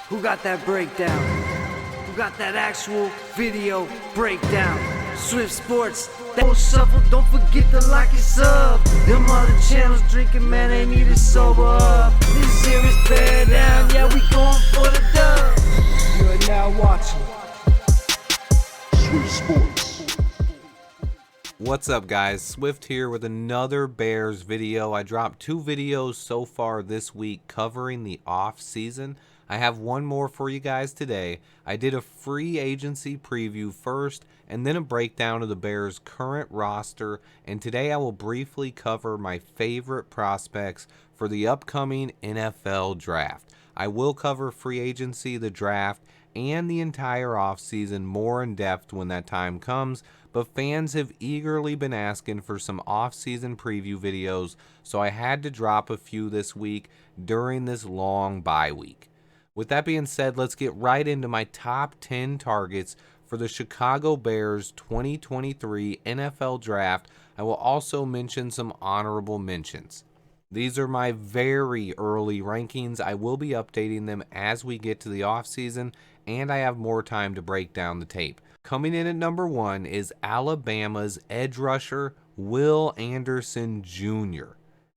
Who got that breakdown? Who got that actual video breakdown? Swift Sports, that whole shuffle, don't forget to like and sub. Them other channels drinking, man, they need to sober up. This here is bear down, yeah, we going for the dub. You are now watching Swift Sports. What's up, guys? Swift here with another Bears video. I dropped 2 videos so far this week covering the off season. I have one more for you guys today. I did a free agency preview first and then a breakdown of the Bears' current roster, and today I will briefly cover my favorite prospects for the upcoming NFL draft. I will cover free agency, the draft, and the entire offseason more in depth when that time comes, but fans have eagerly been asking for some off-season preview videos, so I had to drop a few this week during this long bye week. With that being said, let's get right into my top 10 targets for the Chicago Bears 2023 NFL Draft. I will also mention some honorable mentions. These are my very early rankings. I will be updating them as we get to the offseason, and I have more time to break down the tape. Coming in at number 1 is Alabama's edge rusher, Will Anderson Jr.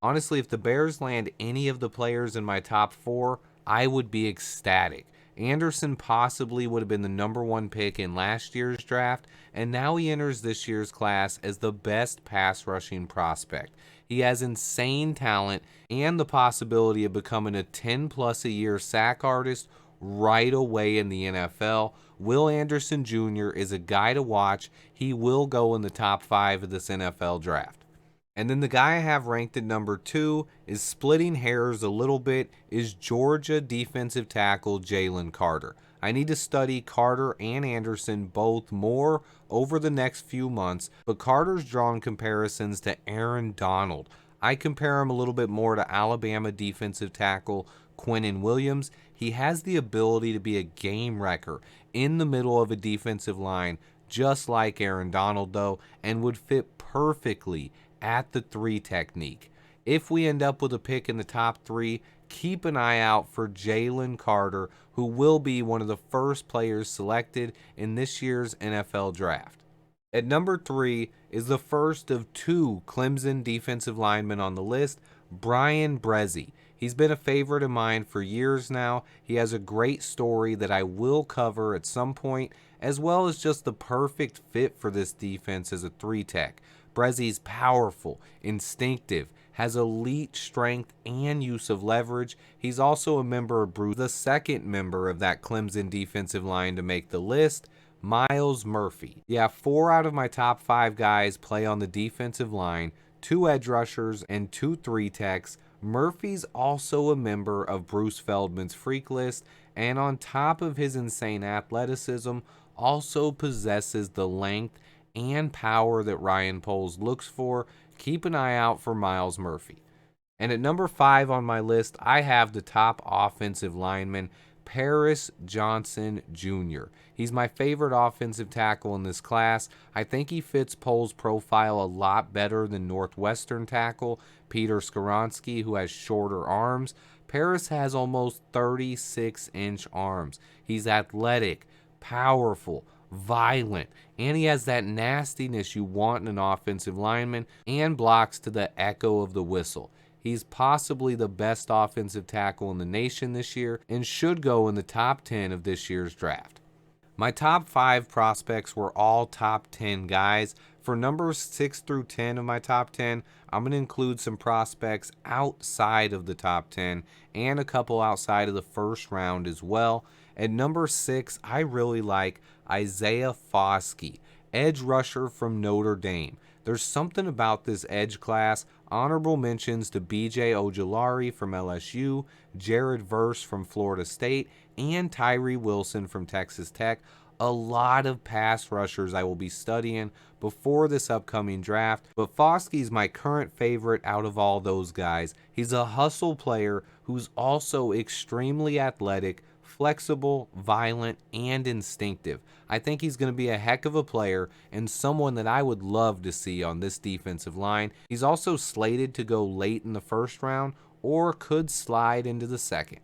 Honestly, if the Bears land any of the players in my top 4, I would be ecstatic. Anderson possibly would have been the number 1 pick in last year's draft, and now he enters this year's class as the best pass rushing prospect. He has insane talent and the possibility of becoming a 10+ a year sack artist right away in the NFL. Will Anderson Jr. is a guy to watch. He will go in the top 5 of this NFL draft. And then the guy I have ranked at number 2 is splitting hairs a little bit, is Georgia defensive tackle Jalen Carter. I need to study Carter and Anderson both more over the next few months, but Carter's drawn comparisons to Aaron Donald. I compare him a little bit more to Alabama defensive tackle Quinnen Williams. He has the ability to be a game wrecker in the middle of a defensive line, just like Aaron Donald though, and would fit perfectly at the 3 technique. If we end up with a pick in the top 3, keep an eye out for Jalen Carter, who will be one of the first players selected in this year's NFL draft. At number 3 is the first of 2 Clemson defensive linemen on the list, Bryan Bresee. He's been a favorite of mine for years now. He has a great story that I will cover at some point, as well as just the perfect fit for this defense as a 3-tech. Bresee's powerful, instinctive, has elite strength and use of leverage. He's also a member of Bruce, the second member of that Clemson defensive line to make the list, Myles Murphy. Yeah, 4 out of my top 5 guys play on the defensive line, 2 edge rushers and 2 3-techs. Murphy's also a member of Bruce Feldman's freak list, and on top of his insane athleticism, also possesses the length and power that Ryan Poles looks for. Keep an eye out for Myles Murphy. And at number 5 on my list, I have the top offensive lineman, Paris Johnson Jr. He's my favorite offensive tackle in this class. I think he fits Poles' profile a lot better than Northwestern tackle Peter Skoronski, who has shorter arms. Paris has almost 36-inch arms. He's athletic, powerful, violent, and he has that nastiness you want in an offensive lineman, and blocks to the echo of the whistle. He's possibly the best offensive tackle in the nation this year and should go in the top 10 of this year's draft. My top 5 prospects were all top 10 guys. For numbers 6 through 10 of my top 10, I'm going to include some prospects outside of the top 10 and a couple outside of the first round as well. At number 6, I really like Isaiah Foskey, edge rusher from Notre Dame. There's something about this edge class. Honorable mentions to B.J. Ojulari from LSU, Jared Verse from Florida State, and Tyree Wilson from Texas Tech. A lot of pass rushers I will be studying before this upcoming draft, but Foskey's my current favorite out of all those guys. He's a hustle player who's also extremely athletic, flexible, violent, and instinctive. I think he's going to be a heck of a player and someone that I would love to see on this defensive line. He's also slated to go late in the first round or could slide into the second.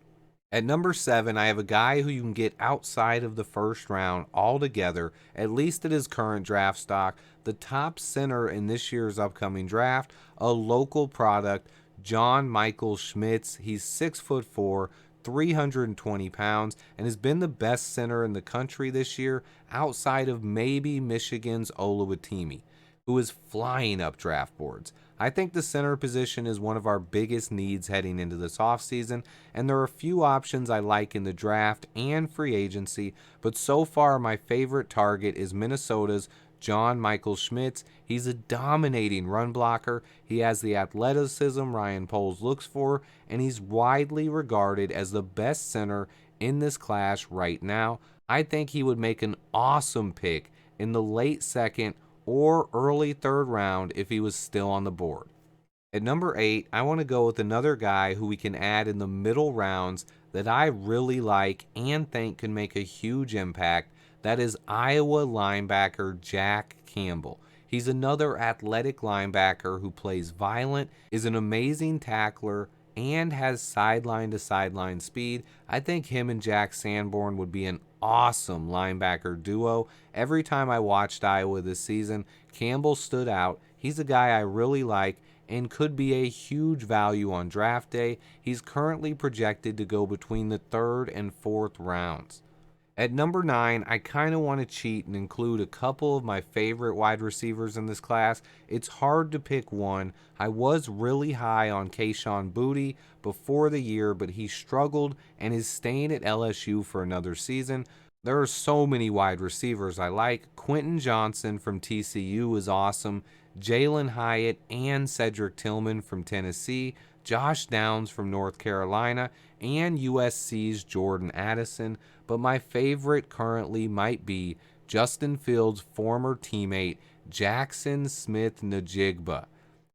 At number 7, I have a guy who you can get outside of the first round altogether, at least at his current draft stock, the top center in this year's upcoming draft, a local product, John Michael Schmitz. He's 6'4", 320 pounds, and has been the best center in the country this year, outside of maybe Michigan's Oluwatimi, who is flying up draft boards. I think the center position is one of our biggest needs heading into this offseason, and there are a few options I like in the draft and free agency, but so far my favorite target is Minnesota's John Michael Schmitz. He's a dominating run blocker. He has the athleticism Ryan Poles looks for, and he's widely regarded as the best center in this class right now. I think he would make an awesome pick in the late second or early third round if he was still on the board. At number 8, I want to go with another guy who we can add in the middle rounds that I really like and think can make a huge impact. That is Iowa linebacker Jack Campbell. He's another athletic linebacker who plays violent, is an amazing tackler, and has sideline to sideline speed. I think him and Jack Sanborn would be an awesome linebacker duo. Every time I watched Iowa this season, Campbell stood out. He's a guy I really like and could be a huge value on draft day. He's currently projected to go between the 3rd and 4th rounds. At number 9, I kind of want to cheat and include a couple of my favorite wide receivers in this class. It's hard to pick one. I was really high on Kayshon Boutte before the year, but he struggled and is staying at LSU for another season. There are so many wide receivers I like. Quentin Johnson from TCU is awesome. Jalen Hyatt and Cedric Tillman from Tennessee. Josh Downs from North Carolina, and USC's Jordan Addison. But my favorite currently might be Justin Fields' former teammate, Jackson Smith-Njigba.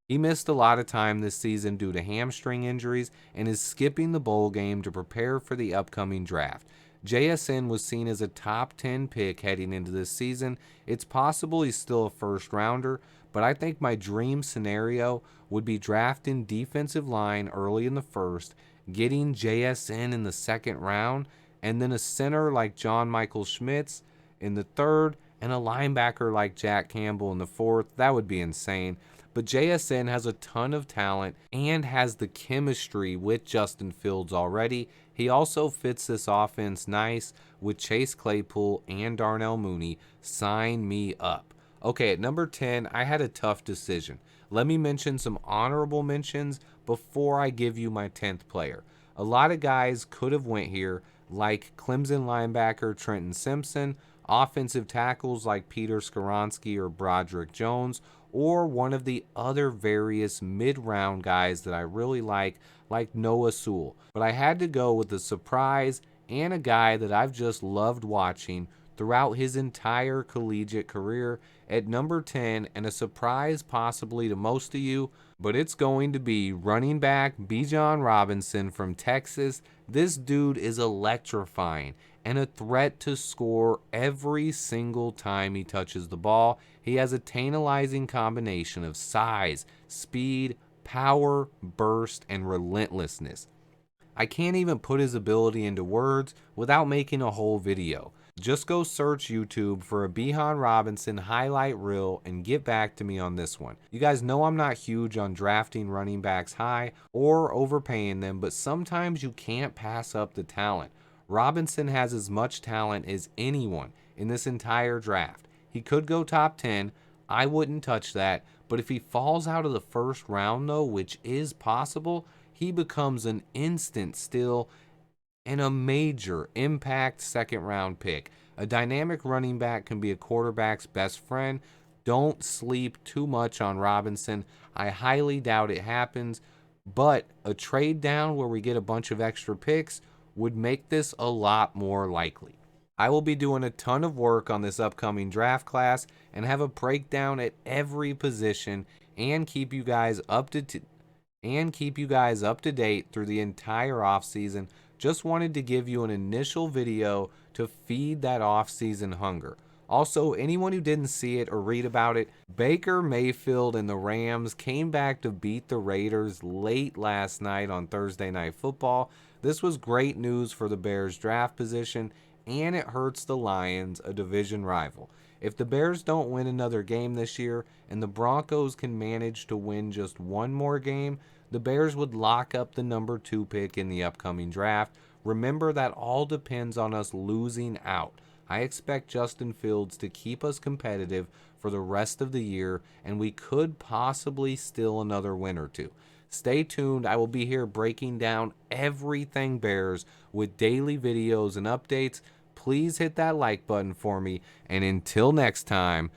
He missed a lot of time this season due to hamstring injuries and is skipping the bowl game to prepare for the upcoming draft. JSN was seen as a top 10 pick heading into this season. It's possible he's still a first rounder, but I think my dream scenario would be drafting defensive line early in the first, getting JSN in the 2nd round, and then a center like John Michael Schmitz in the 3rd, and a linebacker like Jack Campbell in the 4th. That would be insane. But JSN has a ton of talent and has the chemistry with Justin Fields already. He also fits this offense nice with Chase Claypool and Darnell Mooney. Sign me up. Okay, at number 10, I had a tough decision. Let me mention some honorable mentions before I give you my 10th player. A lot of guys could have went here, like Clemson linebacker Trenton Simpson, offensive tackles like Peter Skoronski or Broderick Jones, or one of the other various mid-round guys that I really like Noah Sewell. But I had to go with a surprise and a guy that I've just loved watching throughout his entire collegiate career at number 10, and a surprise possibly to most of you, but it's going to be running back Bijan Robinson from Texas. This dude is electrifying and a threat to score every single time he touches the ball. He has a tantalizing combination of size, speed, power, burst, and relentlessness. I can't even put his ability into words without making a whole video. Just go search YouTube for a Bijan Robinson highlight reel and get back to me on this one. You guys know I'm not huge on drafting running backs high or overpaying them, but sometimes you can't pass up the talent. Robinson has as much talent as anyone in this entire draft. He could go top 10. I wouldn't touch that. But if he falls out of the 1st round, though, which is possible, he becomes an instant steal and a major impact 2nd round pick. A dynamic running back can be a quarterback's best friend. Don't sleep too much on Robinson. I highly doubt it happens, but a trade down where we get a bunch of extra picks would make this a lot more likely. I will be doing a ton of work on this upcoming draft class and have a breakdown at every position and keep you guys up to date through the entire offseason. Just wanted to give you an initial video to feed that offseason hunger. Also, anyone who didn't see it or read about it, Baker Mayfield and the Rams came back to beat the Raiders late last night on Thursday Night Football. This was great news for the Bears' draft position, and it hurts the Lions, a division rival. If the Bears don't win another game this year and the Broncos can manage to win just one more game, the Bears would lock up the number 2 pick in the upcoming draft. Remember, that all depends on us losing out. I expect Justin Fields to keep us competitive for the rest of the year, and we could possibly steal another win or two. Stay tuned. I will be here breaking down everything Bears with daily videos and updates. Please hit that like button for me, and until next time,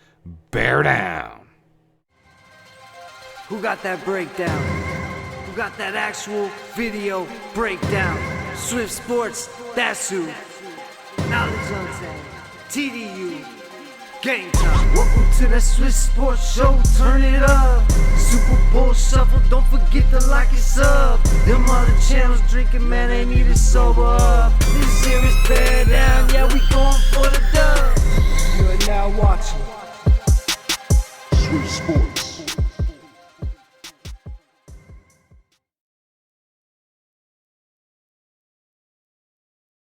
bear down. Who got that breakdown? Who got that actual video breakdown? Swift Sports, that's who. Knowledge Untamed, TDU, game time. Welcome to the Swift Sports Show, turn it up. Super Bowl Shuffle, don't forget to like and sub. Them other channels drinking, man, they need to sober up. This here is bear down, yeah, we going for the dub. You are now watching Swift Sports.